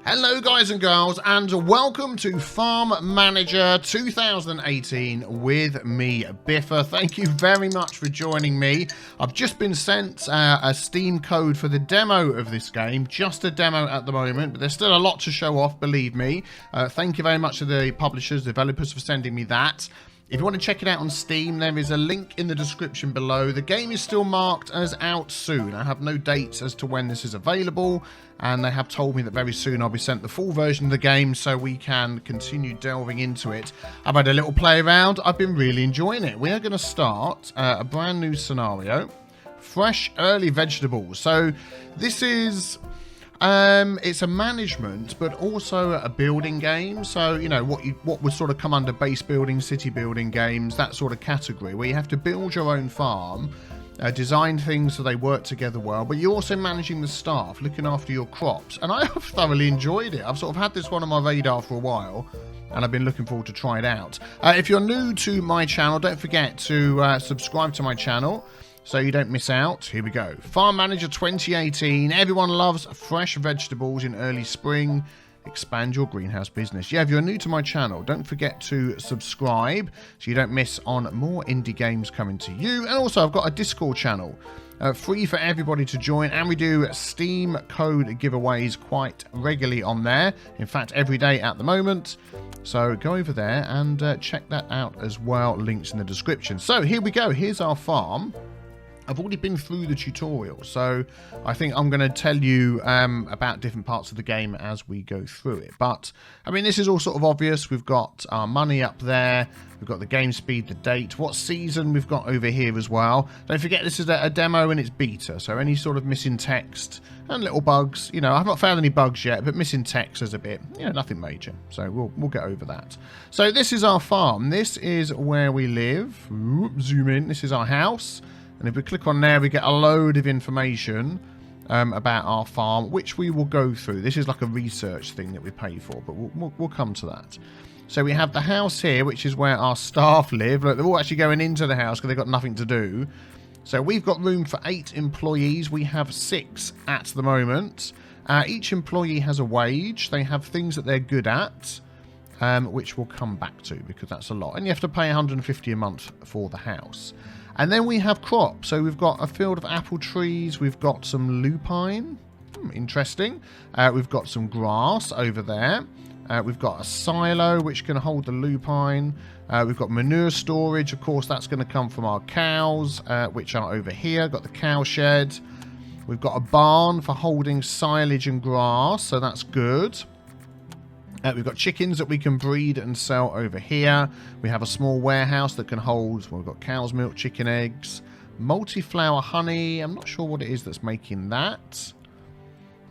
Hello guys and girls, and welcome to Farm Manager 2018 with me, Biffa. Thank you very much for joining me. I've just been sent a Steam code for the demo of this game, just a demo at the moment, but there's still a lot to show off, believe me. Thank you very much to the publishers, developers for sending me that. If you want to check it out on Steam, there is a link in the description below. The game is still marked as out soon. I have no dates as to when this is available, and they have told me that very soon I'll be sent the full version of the game so we can continue delving into it. I've had a little play around. I've been really enjoying it. We are going to start a brand new scenario. Fresh early vegetables. So this is... it's a management, but also a building game. So, you know, what would sort of come under base building, city building games, that sort of category, where you have to build your own farm, design things so they work together well, but you're also managing the staff, looking after your crops. And I have thoroughly enjoyed it. I've sort of had this one on my radar for a while, and I've been looking forward to try it out. If you're new to my channel, don't forget to subscribe to my channel, so you don't miss out. Here we go. Farm Manager 2018. Everyone loves fresh vegetables in early spring. Expand your greenhouse business. Yeah, if you're new to my channel, don't forget to subscribe so you don't miss on more indie games coming to you. And also, I've got a Discord channel, free for everybody to join. And we do Steam code giveaways quite regularly on there. In fact, every day at the moment. So go over there and check that out as well. Links in the description. So here we go. Here's our farm. I've already been through the tutorial, so I think I'm going to tell you about different parts of the game as we go through it. But, I mean, this is all sort of obvious. We've got our money up there. We've got the game speed, the date, what season we've got over here as well. Don't forget, this is a demo and it's beta, so any sort of missing text and little bugs. You know, I've not found any bugs yet, but missing text is a bit, you know, nothing major. So we'll get over that. So this is our farm. This is where we live. Zoom in. This is our house. And if we click on there, we get a load of information about our farm, which we will go through. This is like a research thing that we pay for, but we'll come to that. So we have the house here, which is where our staff live. Look, they're all actually going into the house because they've got nothing to do. So we've got room for 8 employees. We have 6 at the moment. Each employee has a wage. They have things that they're good at, which we'll come back to because that's a lot. And you have to pay 150 a month for the house. And then we have crops. So we've got a field of apple trees. We've got some lupine. Interesting. We've got some grass over there. We've got a silo which can hold the lupine. We've got manure storage. Of course, that's going to come from our cows, which are over here. Got the cow shed. We've got a barn for holding silage and grass. So that's good. We've got chickens that we can breed and sell over here. We have a small warehouse that can hold, well, we've got cow's milk, chicken eggs, multi-flower honey. I'm not sure what it is that's making that.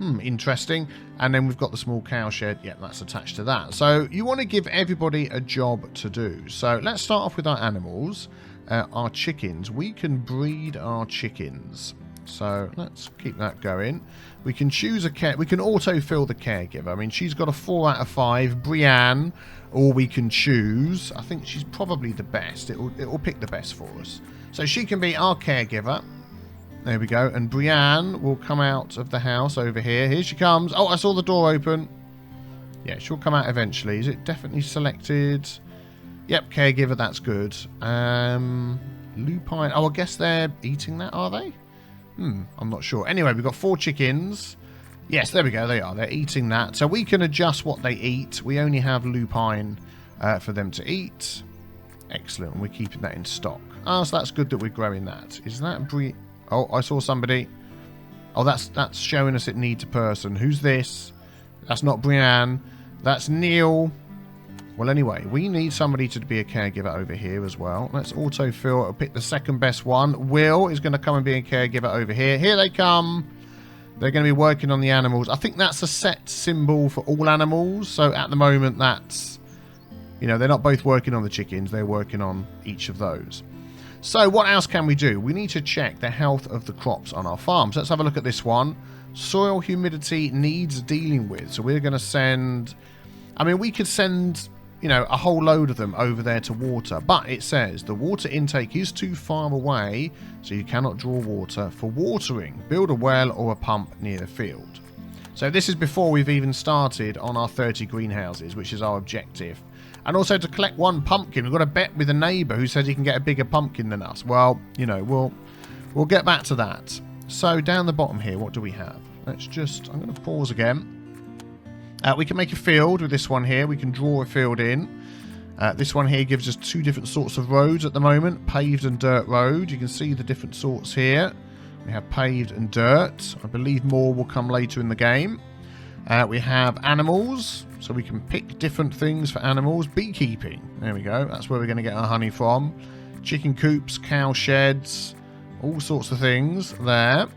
Interesting. And then we've got the small cow shed. Yeah, that's attached to that. So you want to give everybody a job to do. So let's start off with our animals. Our chickens. We can breed our chickens. So let's keep that going. We can choose we can auto-fill the caregiver. I mean, she's got a 4 out of 5. Brienne, or we can choose. I think she's probably the best. It will pick the best for us. So she can be our caregiver. There we go. And Brienne will come out of the house over here. Here she comes. Oh, I saw the door open. Yeah, she'll come out eventually. Is it definitely selected? Yep, caregiver. That's good. Lupine. Oh, I guess they're eating that, are they? I'm not sure. Anyway, we've got 4 chickens. Yes, there we go. They are. They're eating that. So we can adjust what they eat. We only have lupine for them to eat. Excellent. And we're keeping that in stock. So that's good that we're growing that. Is that Oh, I saw somebody. Oh, that's showing us it needs a person. Who's this? That's not Brienne. That's Neil. Well, anyway, we need somebody to be a caregiver over here as well. Let's autofill. I'll pick the second best one. Will is going to come and be a caregiver over here. Here they come. They're going to be working on the animals. I think that's a set symbol for all animals. So at the moment, that's, you know, they're not both working on the chickens. They're working on each of those. So what else can we do? We need to check the health of the crops on our farm. So let's have a look at this one. Soil humidity needs dealing with. So we're going to send... I mean, we could send... you know, a whole load of them over there to water. But it says the water intake is too far away, so you cannot draw water for watering. Build a well or a pump near the field. So this is before we've even started on our 30 greenhouses, which is our objective. And also to collect 1 pumpkin. We've got a bet with a neighbour who says he can get a bigger pumpkin than us. Well, you know, we'll get back to that. So down the bottom here, what do we have? Let's just... I'm going to pause again. We can make a field with this one here. We can draw a field in. This one here gives us 2 different sorts of roads at the moment. Paved and dirt road. You can see the different sorts here. We have paved and dirt. I believe more will come later in the game. We have animals. So we can pick different things for animals. Beekeeping. There we go. That's where we're going to get our honey from. Chicken coops, cow sheds, all sorts of things there.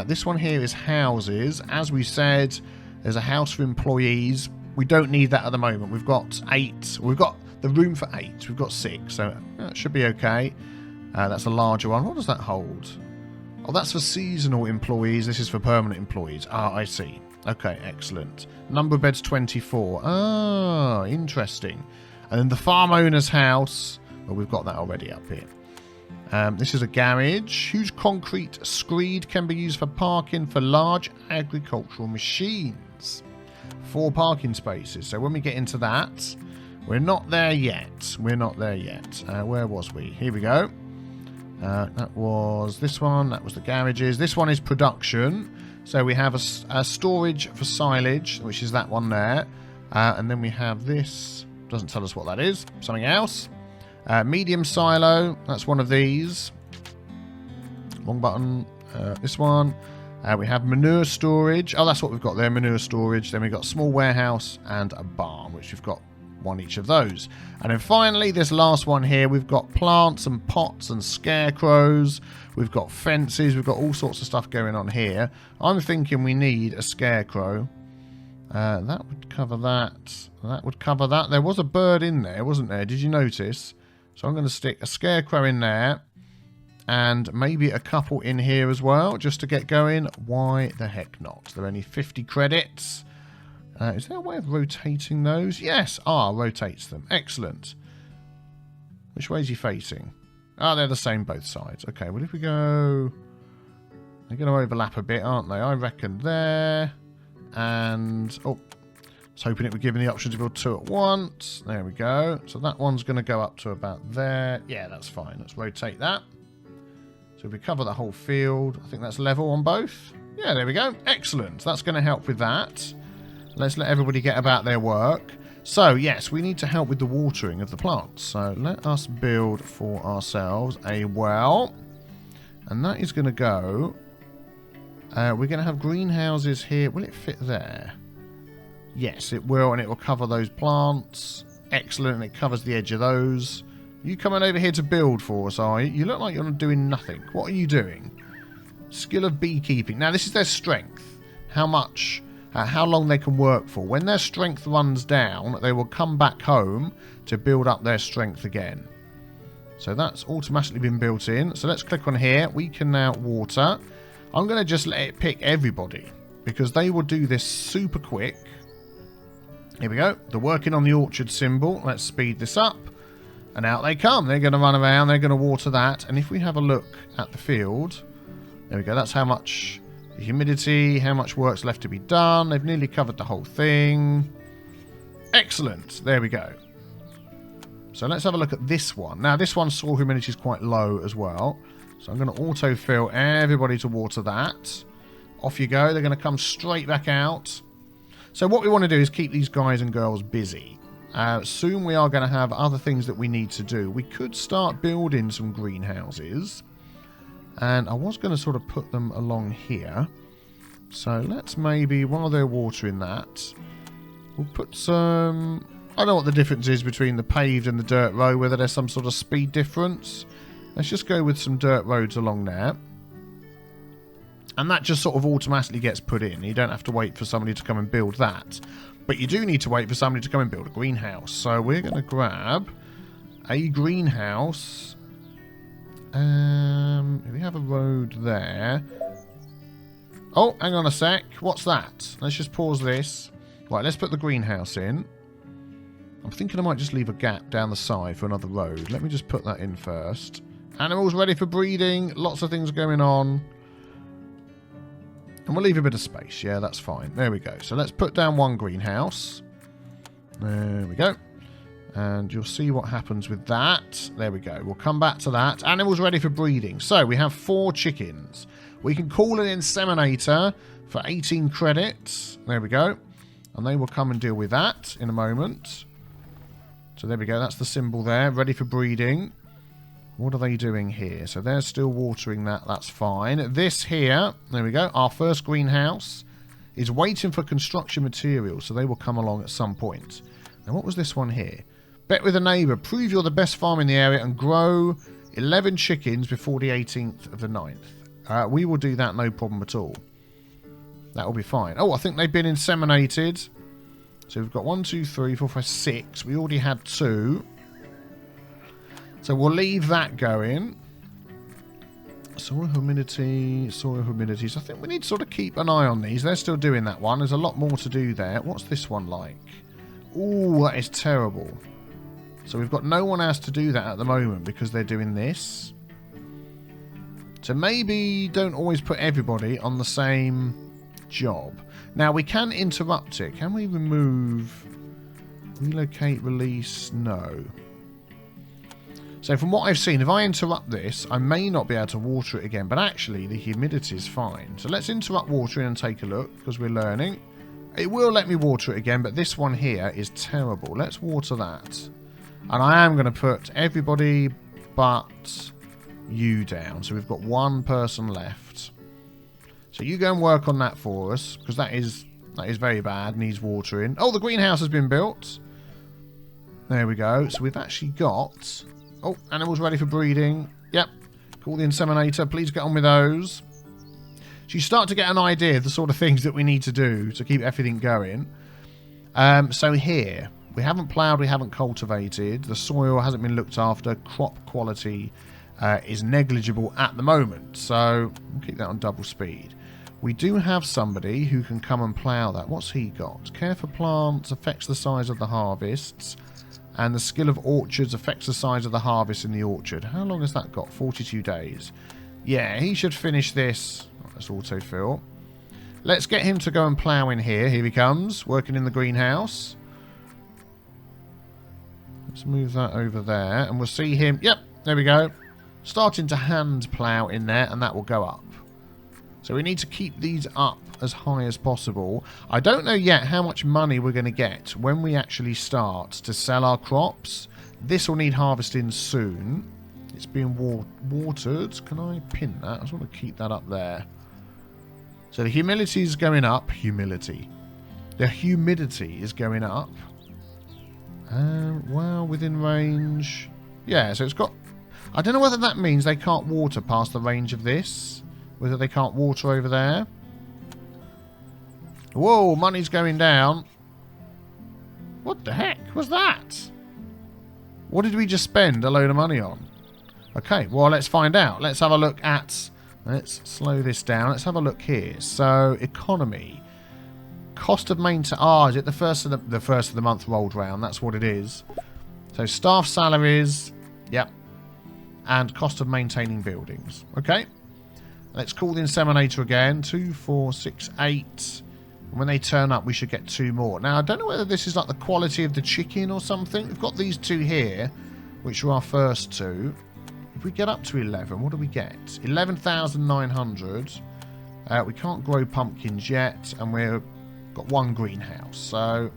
This one here is houses. As we said... There's a house for employees. We don't need that at the moment. We've got 8. We've got the room for 8. We've got 6. So it should be okay. That's a larger one. What does that hold? Oh, that's for seasonal employees. This is for permanent employees. Ah, I see. Okay, excellent. Number of beds 24. Ah, interesting. And then the farm owner's house. Well, we've got that already up here. This is a garage. Huge concrete screed can be used for parking for large agricultural machines. 4 parking spaces. So when we get into that, we're not there yet. We're not there yet. Where was we? Here we go. That was this one. That was the garages. This one is production. So we have a storage for silage, which is that one there. And then we have this. Doesn't tell us what that is. Something else. Medium silo, that's one of these. Wrong button. This one. We have manure storage. Oh, that's what we've got there, manure storage. Then we've got small warehouse and a barn, which we've got 1 each of those. And then finally, this last one here, we've got plants and pots and scarecrows. We've got fences. We've got all sorts of stuff going on here. I'm thinking we need a scarecrow. That would cover that. That would cover that. There was a bird in there, wasn't there? Did you notice? So I'm going to stick a scarecrow in there. And maybe a couple in here as well, just to get going. Why the heck not? They're only 50 credits. Is there a way of rotating those? Yes. Rotates them. Excellent. Which way is he facing? They're the same both sides. Okay, well if we go... They're going to overlap a bit, aren't they? I reckon there. And... Oh, I was hoping it would give me the option to build 2 at once. There we go. So that one's going to go up to about there. Yeah, that's fine. Let's rotate that. So if we cover the whole field, I think that's level on both. Yeah, there we go. Excellent. That's going to help with that. Let's let everybody get about their work. So, yes, we need to help with the watering of the plants. So let us build for ourselves a well. And that is going to go... we're going to have greenhouses here. Will it fit there? Yes, it will. And it will cover those plants. Excellent. And it covers the edge of those. You coming over here to build for us, are you? You look like you're doing nothing. What are you doing? Skill of beekeeping. Now, this is their strength. How much... how long they can work for. When their strength runs down, they will come back home to build up their strength again. So that's automatically been built in. So let's click on here. We can now water. I'm going to just let it pick everybody because they will do this super quick. Here we go. They're working on the orchard symbol. Let's speed this up. And out they come. They're going to run around. They're going to water that. And if we have a look at the field, there we go. That's how much... the humidity, how much work's left to be done. They've nearly covered the whole thing. Excellent. There we go. So let's have a look at this one. Now, this one's soil humidity is quite low as well. So I'm going to autofill everybody to water that. Off you go. They're going to come straight back out. So what we want to do is keep these guys and girls busy. Soon we are going to have other things that we need to do. We could start building some greenhouses. And I was going to sort of put them along here. So let's maybe, while they're watering that, we'll put some... I don't know what the difference is between the paved and the dirt road, whether there's some sort of speed difference. Let's just go with some dirt roads along there. And that just sort of automatically gets put in. You don't have to wait for somebody to come and build that. But you do need to wait for somebody to come and build a greenhouse. So we're going to grab a greenhouse... we have a road there. Oh, hang on a sec. What's that? Let's just pause this. Right, let's put the greenhouse in. I'm thinking I might just leave a gap down the side for another road. Let me just put that in first. Animals ready for breeding. Lots of things going on. And we'll leave a bit of space. Yeah, that's fine. There we go. So let's put down one greenhouse. There we go. And you'll see what happens with that. There we go. We'll come back to that. Animals ready for breeding. So we have 4 chickens. We can call an inseminator for 18 credits. There we go. And they will come and deal with that in a moment. So there we go. That's the symbol there. Ready for breeding. What are they doing here? So they're still watering that. That's fine. This here, there we go. Our first greenhouse is waiting for construction materials. So they will come along at some point. Now what was this one here? Bet with a neighbour. Prove you're the best farm in the area and grow 11 chickens before the 18th of the 9th. We will do that, no problem at all. That will be fine. Oh, I think they've been inseminated. So we've got 1, 2, 3, 4, 5, 6. We already had 2. So we'll leave that going. Soil humidity, soil humidity. So I think we need to sort of keep an eye on these. They're still doing that one. There's a lot more to do there. What's this one like? Ooh, that is terrible. So we've got no one else to do that at the moment because they're doing this. So maybe don't always put everybody on the same job. Now we can interrupt it. Can we remove, relocate, release? No. So from what I've seen, if I interrupt this, I may not be able to water it again. But actually, the humidity is fine. So let's interrupt watering and take a look because we're learning. It will let me water it again, but this one here is terrible. Let's water that. And I am going to put everybody but you down. So we've got one person left. So you go and work on that for us, because that is very bad, needs watering. Oh, the greenhouse has been built. There we go. So we've actually got... Oh, animals ready for breeding. Yep. Call the inseminator. Please get on with those. So you start to get an idea of the sort of things that we need to do to keep everything going. So here, we haven't ploughed, we haven't cultivated. The soil hasn't been looked after. Crop quality is negligible at the moment. So we'll keep that on double speed. We do have somebody who can come and plough that. What's he got? Care for plants affects the size of the harvests. And the skill of orchards affects the size of the harvest in the orchard. How long has that got? 42 days. Yeah, he should finish this. Let's autofill. Let's get him to go and plough in here. Here he comes, working in the greenhouse. Let's move that over there. And we'll see him. Yep, there we go. Starting to hand plough in there, and that will go up. So we need to keep these up as high as possible. I don't know yet how much money we're going to get when we actually start to sell our crops. This will need harvesting soon. It's being watered. Can I pin that? I just want to keep that up there. So the humidity is going up. Humidity. The humidity is going up. Well, within range. Yeah, so it's got... I don't know whether that means they can't water past the range of this. Whether they can't water over there. Whoa, money's going down. What the heck was that? What did we just spend a load of money on? Okay, well, let's find out. Let's have a look at... Let's slow this down. Let's have a look here. So, economy. Cost of maintenance. Ah, is it the first of the month rolled round? That's what it is. So, staff salaries. Yep. And cost of maintaining buildings. Okay. Let's call the inseminator again. 2, 4, 6, 8. And when they turn up, we should get 2 more. Now, I don't know whether this is like the quality of the chicken or something. We've got these 2 here, which are our first 2. If we get up to 11, what do we get? 11,900. We can't grow pumpkins yet, and we've got 1 greenhouse. So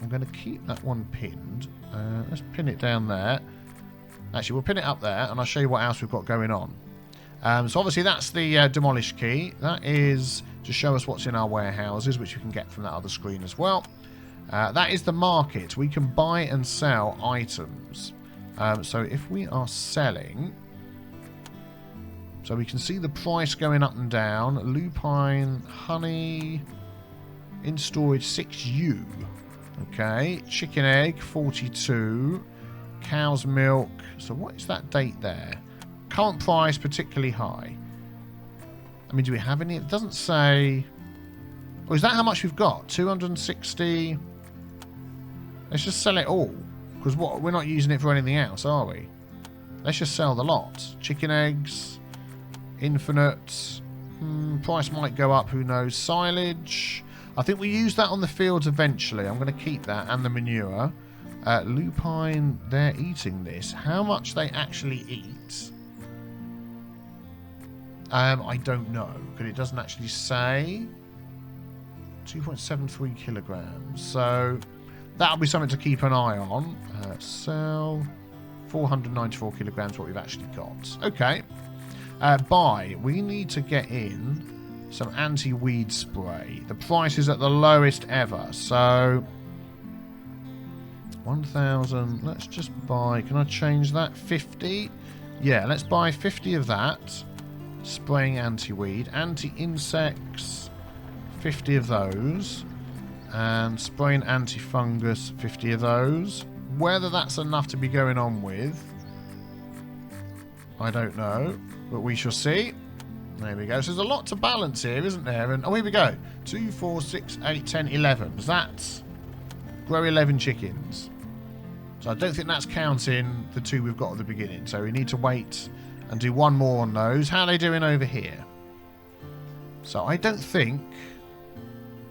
I'm going to keep that one pinned. Let's pin it down there. Actually, we'll pin it up there, and I'll show you what else we've got going on. So obviously that's the demolish key. That is to show us what's in our warehouses, which you can get from that other screen as well. That is the market. We can buy and sell items. So if we are selling... So we can see the price going up and down. Lupine, honey, in storage 6U. Okay, chicken egg 42. Cow's milk. So what is that date there? Current price particularly high. I mean, do we have any? It doesn't say. Or is that how much we've got? 260. Let's just sell it all. Because what, we're not using it for anything else, are we? Let's just sell the lot. Chicken eggs. Infinite. Price might go up, who knows. Silage. I think we use that on the fields eventually. I'm going to keep that and the manure. Lupine, they're eating this. How much they actually eat? I don't know, because it doesn't actually say. 2.73 kilograms. So that'll be something to keep an eye on. Sell 494 kilograms, what we've actually got. Okay. Buy. We need to get in some anti-weed spray. The price is at the lowest ever. So 1,000. Let's just buy. Can I change that? 50? Yeah, let's buy 50 of that. Spraying anti-weed. Anti-insects. 50 of those. And spraying anti-fungus. 50 of those. Whether that's enough to be going on with, I don't know. But we shall see. There we go. So there's a lot to balance here, isn't there? And oh, here we go. 2, 4, 6, 8, 10, 11. That's grow 11 chickens. So I don't think that's counting the 2 we've got at the beginning. So we need to wait and do 1 more on those. How are they doing over here? So I don't think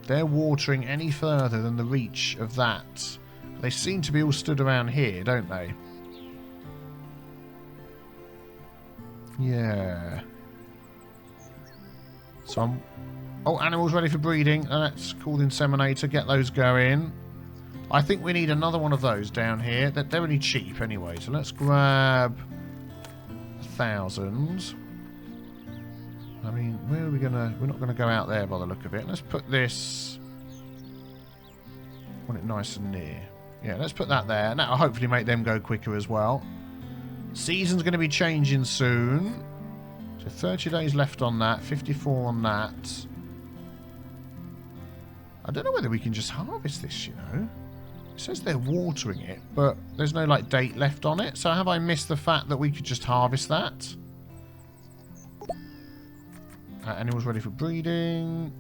they're watering any further than the reach of that. They seem to be all stood around here, don't they? Yeah. So I'm... Oh, animals ready for breeding. Let's call the inseminator. Get those going. I think we need another one of those down here. They're only cheap anyway. So let's grab 1,000. I mean, where are we gonna... We're not gonna go out there by the look of it. Let's put this... I want it nice and near. Yeah, let's put that there. And that'll hopefully make them go quicker as well. Season's going to be changing soon. So 30 days left on that. 54 on that. I don't know whether we can just harvest this, you know. It says they're watering it, but there's no, like, date left on it. So have I missed the fact that we could just harvest that? Animals ready for breeding.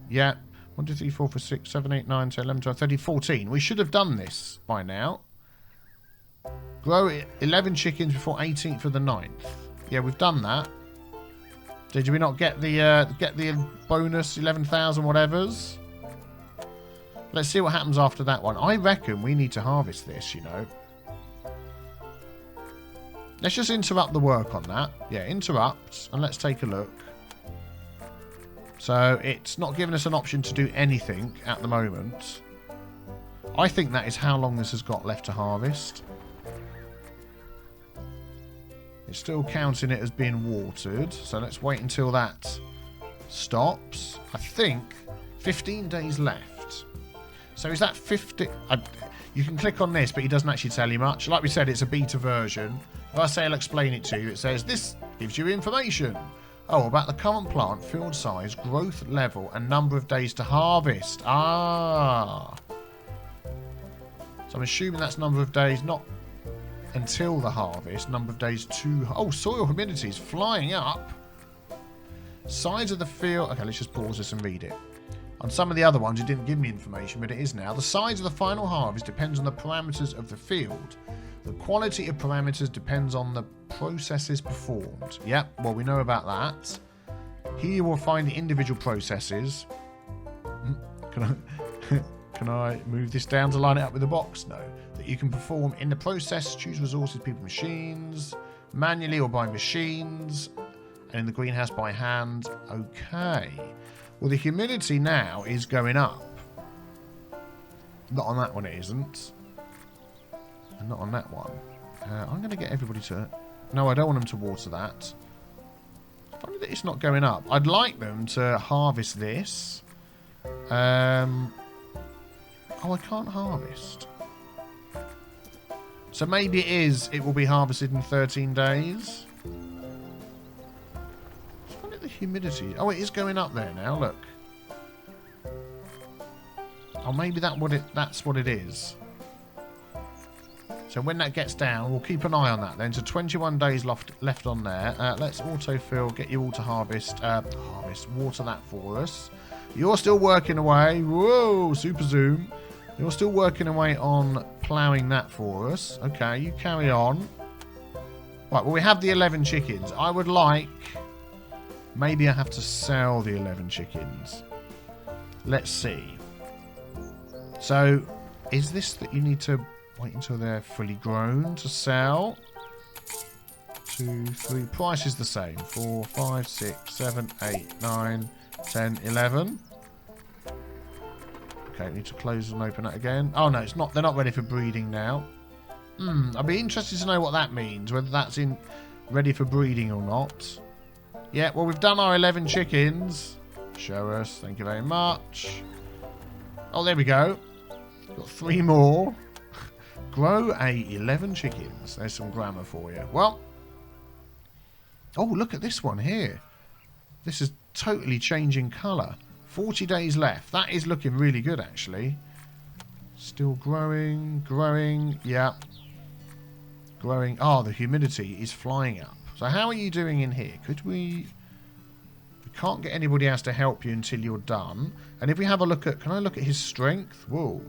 Yeah. 1, 2, 3, 4, 5, 6, 7, 8, 9, 10, 11, 12, 13, 14. We should have done this by now. Grow 11 chickens before 18th of the 9th. Yeah, we've done that. Did we not get the bonus 11,000 whatevers? Let's see what happens after that one. I reckon we need to harvest this, you know. Let's just interrupt the work on that. Yeah, interrupt, and let's take a look. So it's not giving us an option to do anything at the moment. I think that is how long this has got left to harvest. It's still counting it as being watered. So let's wait until that stops. I think 15 days left. So is that 50... you can click on this, but it doesn't actually tell you much. Like we said, it's a beta version. If I say I'll explain it to you, it says this gives you information. Oh, about the current plant, field size, growth level, and number of days to harvest. Ah. So I'm assuming that's number of days, not until the harvest. Number of days to... Oh, soil humidity is flying up. Size of the field... Okay, let's just pause this and read it. On some of the other ones, it didn't give me information, but it is now. The size of the final harvest depends on the parameters of the field. The quality of parameters depends on the processes performed. Yep, well, we know about that. Here you will find the individual processes. Can I move this down to line it up with the box? No. That you can perform in the process, choose resources, people, machines, manually or by machines, and in the greenhouse by hand. Okay. Well, the humidity now is going up. Not on that one, it isn't. And not on that one. I'm going to get everybody to... No, I don't want them to water that. It's funny that it's not going up. I'd like them to harvest this. Oh, I can't harvest. So maybe it will be harvested in 13 days. It's funny the humidity... Oh, it is going up there now, look. Oh, maybe that's what it is. So when that gets down, we'll keep an eye on that then. So 21 days left on there. Let's autofill, get you all to harvest. Water that for us. You're still working away. Whoa, super zoom. You're still working away on ploughing that for us. Okay, you carry on. Right, well, we have the 11 chickens. I would like Maybe I have to sell the 11 chickens. Let's see. So, is this that you need to wait until they're fully grown to sell? 2, 3. Price is the same. 4, 5, 6, 7, 8, 9, 10, 11. Okay, we need to close and open that again. Oh, no, it's not. They're not ready for breeding now. I'd be interested to know what that means. Whether that's in ready for breeding or not. Yeah, well, we've done our 11 chickens. Show us. Thank you very much. Oh, there we go. Got 3 more. Grow 11 chickens. There's some grammar for you. Well. Oh, look at this one here. This is totally changing colour. 40 days left. That is looking really good, actually. Still growing. Growing. Yeah. Growing. Oh, the humidity is flying up. So how are you doing in here? Could we... We can't get anybody else to help you until you're done. And if we have a look at... Can I look at his strength? Whoa.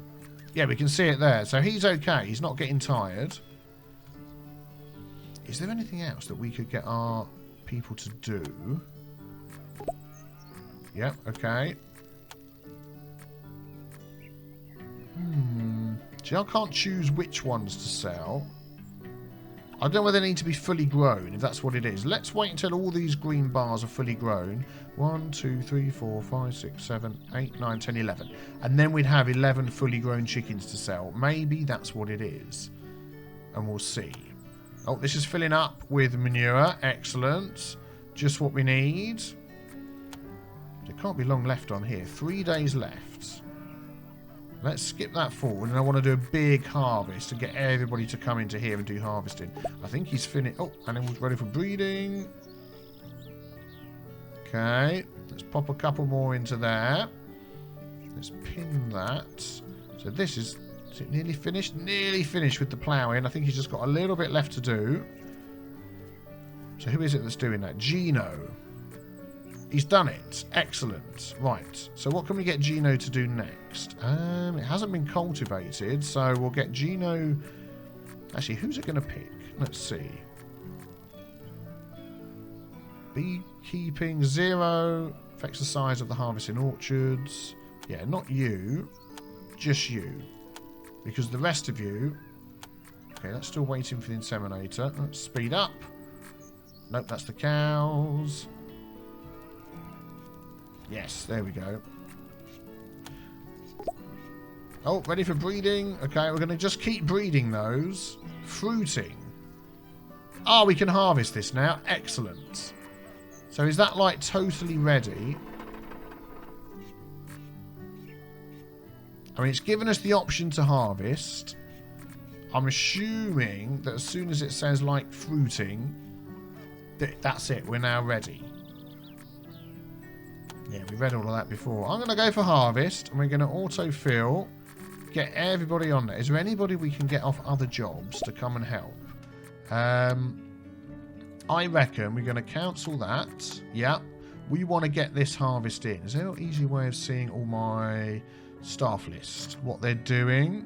Yeah, we can see it there. So he's okay. He's not getting tired. Is there anything else that we could get our people to do? Yep, okay. See, I can't choose which ones to sell. I don't know whether they need to be fully grown, if that's what it is. Let's wait until all these green bars are fully grown. 1, 2, 3, 4, 5, 6, 7, 8, 9, 10, 11. And then we'd have 11 fully grown chickens to sell. Maybe that's what it is. And we'll see. Oh, this is filling up with manure. Excellent. Just what we need. There can't be long left on here. 3 days left. Let's skip that forward, and I want to do a big harvest and get everybody to come into here and do harvesting. I think he's finished. Oh, animals ready for breeding. Okay, let's pop a couple more into there. Let's pin that. So this is it nearly finished? Nearly finished with the ploughing. I think he's just got a little bit left to do. So who is it that's doing that? Gino. He's done it. Excellent. Right. So what can we get Gino to do next? It hasn't been cultivated, so we'll get Gino... Actually, who's it going to pick? Let's see. Beekeeping 0. Affects the size of the harvesting orchards. Yeah, not you. Just you. Because the rest of you... Okay, that's still waiting for the inseminator. Let's speed up. Nope, that's the cows. Yes, there we go. Oh, ready for breeding. Okay, we're going to just keep breeding those. Fruiting. Oh, we can harvest this now. Excellent. So is that like totally ready? I mean, it's given us the option to harvest. I'm assuming that as soon as it says like fruiting, that's it. We're now ready. Yeah, we read all of that before. I'm going to go for harvest, and we're going to autofill, get everybody on there. Is there anybody we can get off other jobs to come and help? I reckon we're going to cancel that. Yeah, we want to get this harvest in. Is there an easy way of seeing all my staff list? What they're doing?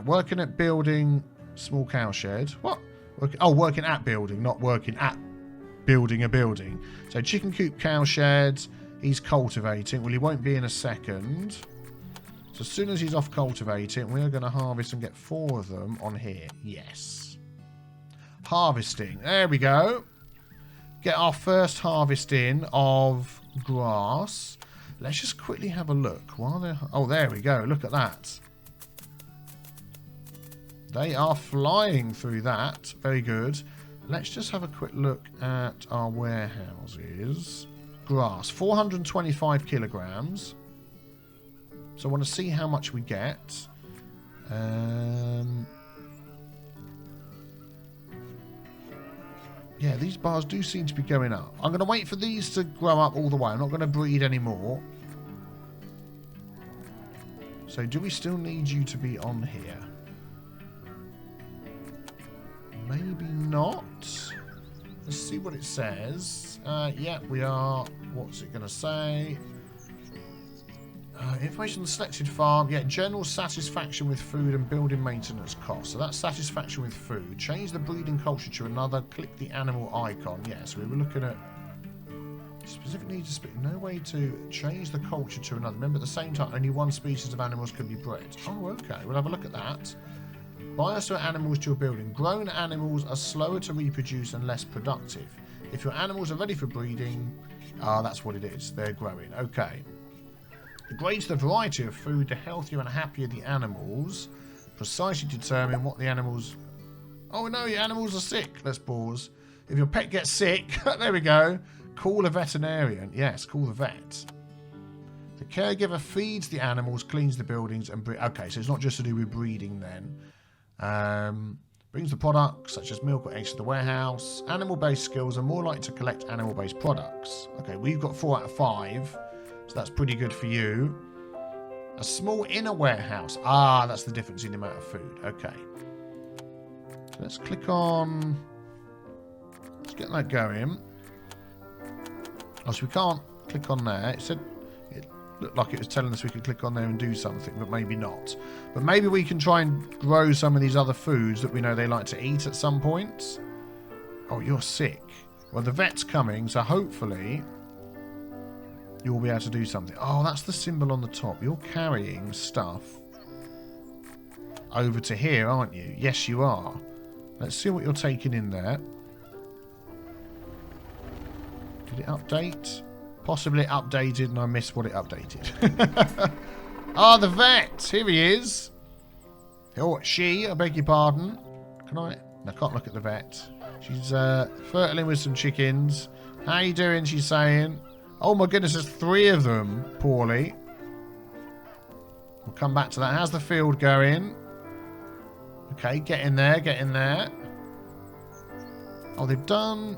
Working at building small cow shed. What? Working at building, not working at building a building. So chicken coop, cow sheds. He's cultivating. Well, he won't be in a second. So as soon as he's off cultivating, we're going to harvest and get 4 of them on here. Yes. Harvesting. There we go. Get our first harvest in of grass. Let's just quickly have a look. While they're... Oh, there we go. Look at that. They are flying through that. Very good. Let's just have a quick look at our warehouses. Grass, 425 kilograms. So I want to see how much we get. Yeah, these bars do seem to be going up. I'm going to wait for these to grow up all the way. I'm not going to breed anymore. So do we still need you to be on here? Maybe not. Let's see what it says. Yeah, we are. What's it going to say? Information on the selected farm. Yeah, general satisfaction with food and building maintenance costs. So that's satisfaction with food. Change the breeding culture to another. Click the animal icon. Yeah, so we were looking at specific needs to speak. No way to change the culture to another. Remember, at the same time, only one species of animals can be bred. Oh, okay. We'll have a look at that. Bias to animals to your building. Grown animals are slower to reproduce and less productive. If your animals are ready for breeding, that's what it is. They're growing. Okay. The greater the variety of food, the healthier and happier the animals. Precisely determine what the animals... Oh no, your animals are sick. Let's pause. If your pet gets sick, there we go. Call a veterinarian. Yes, call the vet. The caregiver feeds the animals, cleans the buildings, and... Okay, so it's not just to do with breeding then. Brings the products, such as milk or eggs, to the warehouse. Animal-based skills are more likely to collect animal-based products. Okay, we've got 4 out of 5. So that's pretty good for you. A small inner warehouse. Ah, that's the difference in the amount of food. Okay. So let's click on... Let's get that going. Oh, so we can't click on there. It said... It looked like it was telling us we could click on there and do something, but maybe not. But maybe we can try and grow some of these other foods that we know they like to eat at some point. Oh, you're sick. Well, the vet's coming, so hopefully... You'll be able to do something. Oh, that's the symbol on the top. You're carrying stuff over to here, aren't you? Yes, you are. Let's see what you're taking in there. Did it update? Possibly updated and I missed what it updated. Ah, the vet! Here he is. Oh, she, I beg your pardon. Can I? I can't look at the vet. She's fertiling with some chickens. How you doing, she's saying. Oh my goodness, there's 3 of them, poorly. We'll come back to that. How's the field going? Okay, get in there, get in there. Oh, they've done...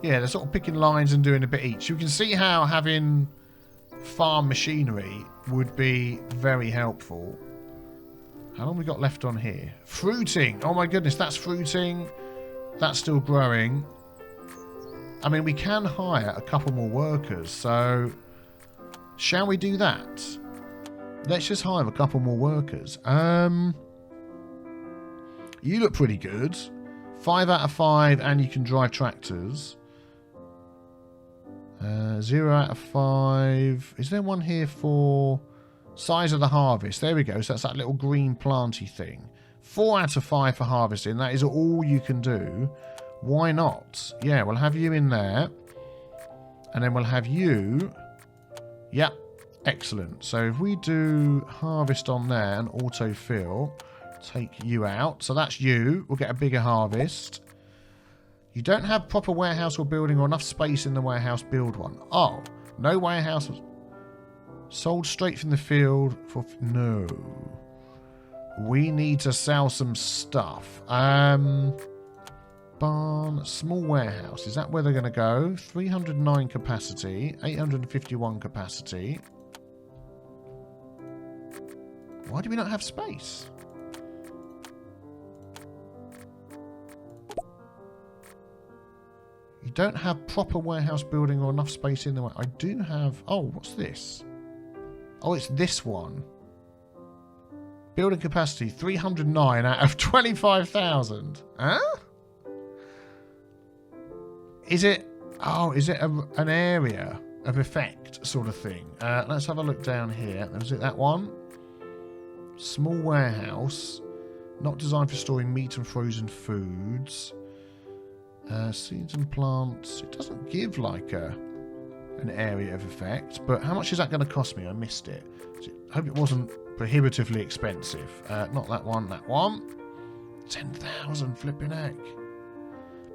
Yeah, they're sort of picking lines and doing a bit each. You can see how having farm machinery would be very helpful. How long have we got left on here? Fruiting! Oh my goodness, that's fruiting. That's still growing. I mean, we can hire a couple more workers, so shall we do that? Let's just hire a couple more workers. You look pretty good. 5 out of 5, and you can drive tractors. 0 out of 5. Is there one here for size of the harvest? There we go. So that's that little green planty thing. 4 out of 5 for harvesting. That is all you can do. Why not? Yeah, we'll have you in there. And then we'll have you. Yep. Excellent. So if we do harvest on there and autofill, take you out. So that's you. We'll get a bigger harvest. You don't have proper warehouse or building or enough space in the warehouse. Build one. Oh, no warehouse. Sold straight from the field for... No. We need to sell some stuff. Barn, small warehouse. Is that where they're going to go? 309 capacity, 851 capacity. Why do we not have space? You don't have proper warehouse building or enough space in the way. I do have... Oh, what's this? Oh, it's this one. Building capacity, 309 out of 25,000. Huh? Is it... Oh, is it an area of effect sort of thing? Let's have a look down here. Is it that one? Small warehouse. Not designed for storing meat and frozen foods. Seeds and plants. It doesn't give like an area of effect. But how much is that going to cost me? I missed it. I hope it wasn't prohibitively expensive. Not that one. That one. 10,000 flipping heck.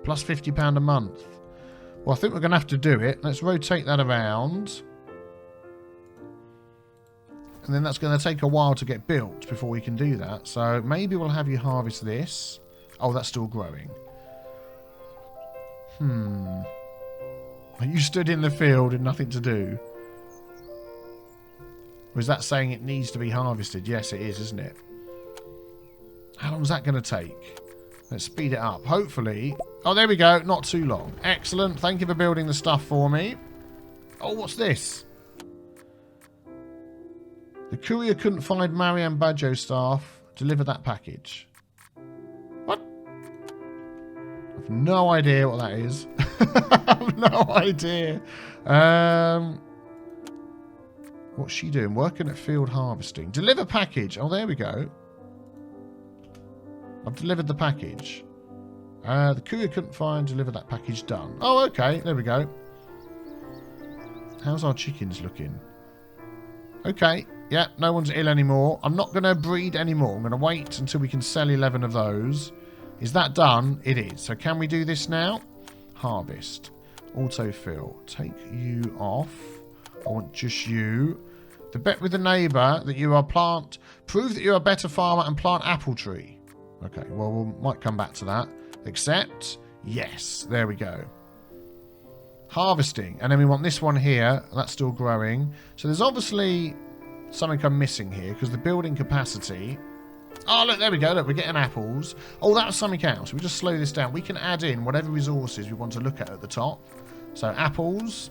Plus £50 a month. Well, I think we're going to have to do it. Let's rotate that around. And then that's going to take a while to get built before we can do that. So maybe we'll have you harvest this. Oh, that's still growing. You stood in the field and nothing to do. Or is that saying it needs to be harvested? Yes, it is, isn't it? How long is that going to take? Let's speed it up. Hopefully... Oh, there we go. Not too long. Excellent. Thank you for building the stuff for me. Oh, what's this? courier couldn't find Marianne Badjo staff. Deliver that package. What? I've no idea what that is. I've no idea. What's she doing? Working at field harvesting. Deliver package. Oh, there we go. I've delivered the package. The courier couldn't find. Deliver that package. Done. Oh, okay. There we go. How's our chickens looking? Okay. Yeah, no one's ill anymore. I'm not going to breed anymore. I'm going to wait until we can sell 11 of those. Is that done? It is. So can we do this now? Harvest. Autofill. Take you off. I want just you. The bet with the neighbour that you are plant... Prove that you're a better farmer and plant apple tree. Okay, well, we might come back to that. Accept. Yes, there we go. Harvesting. And then we want this one here. That's still growing. So there's obviously something I'm missing here because the building capacity... Oh, look, there we go. Look, we're getting apples. Oh, that was something else. We just slow this down. We can add in whatever resources we want to look at the top. So apples...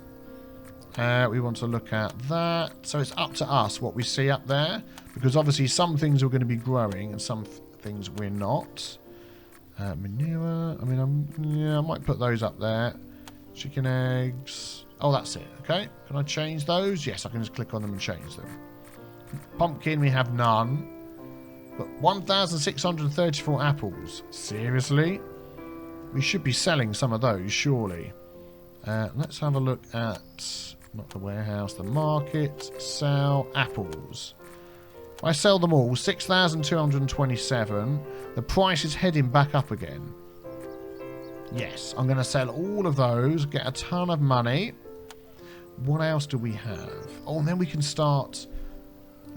we want to look at that. So it's up to us what we see up there. Because obviously some things are going to be growing and some things we're not. Manure. I mean, I might put those up there. Chicken eggs. Oh, that's it. Okay. Can I change those? Yes, I can just click on them and change them. Pumpkin, we have none. But 1,634 apples. Seriously? We should be selling some of those, surely. Let's have a look at... Not the warehouse, the market. Sell apples. I sell them all. 6,227. The price is heading back up again. Yes, I'm going to sell all of those. Get a ton of money. What else do we have? Oh, and then we can start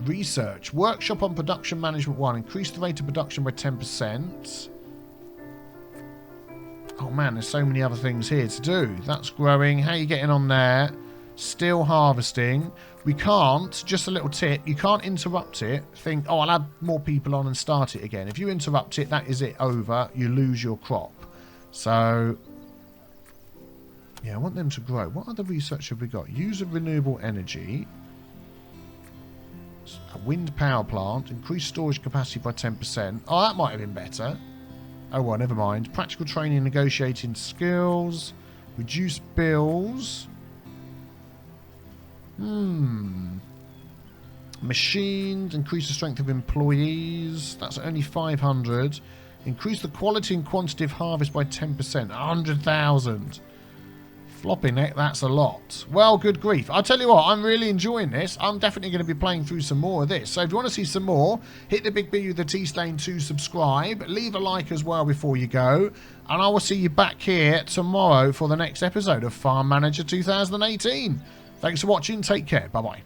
research. Workshop on production management 1. Increase the rate of production by 10%. Oh man, there's so many other things here to do. That's growing. How are you getting on there? Still harvesting. We can't, just a little tip, you can't interrupt it. Think, oh, I'll add more people on and start it again. If you interrupt it, that is it over. You lose your crop. So, yeah, I want them to grow. What other research have we got? Use of renewable energy. A wind power plant. Increase storage capacity by 10%. Oh, that might have been better. Oh, well, never mind. Practical training, negotiating skills. Reduce bills. Machines. Increase the strength of employees. That's only 500. Increase the quality and quantity of harvest by 10%. 100,000. Flopping heck, that's a lot. Well, good grief. I'll tell you what, I'm really enjoying this. I'm definitely going to be playing through some more of this. So if you want to see some more, hit the big B with the T stain to subscribe. Leave a like as well before you go. And I will see you back here tomorrow for the next episode of Farm Manager 2018. Thanks for watching. Take care. Bye-bye.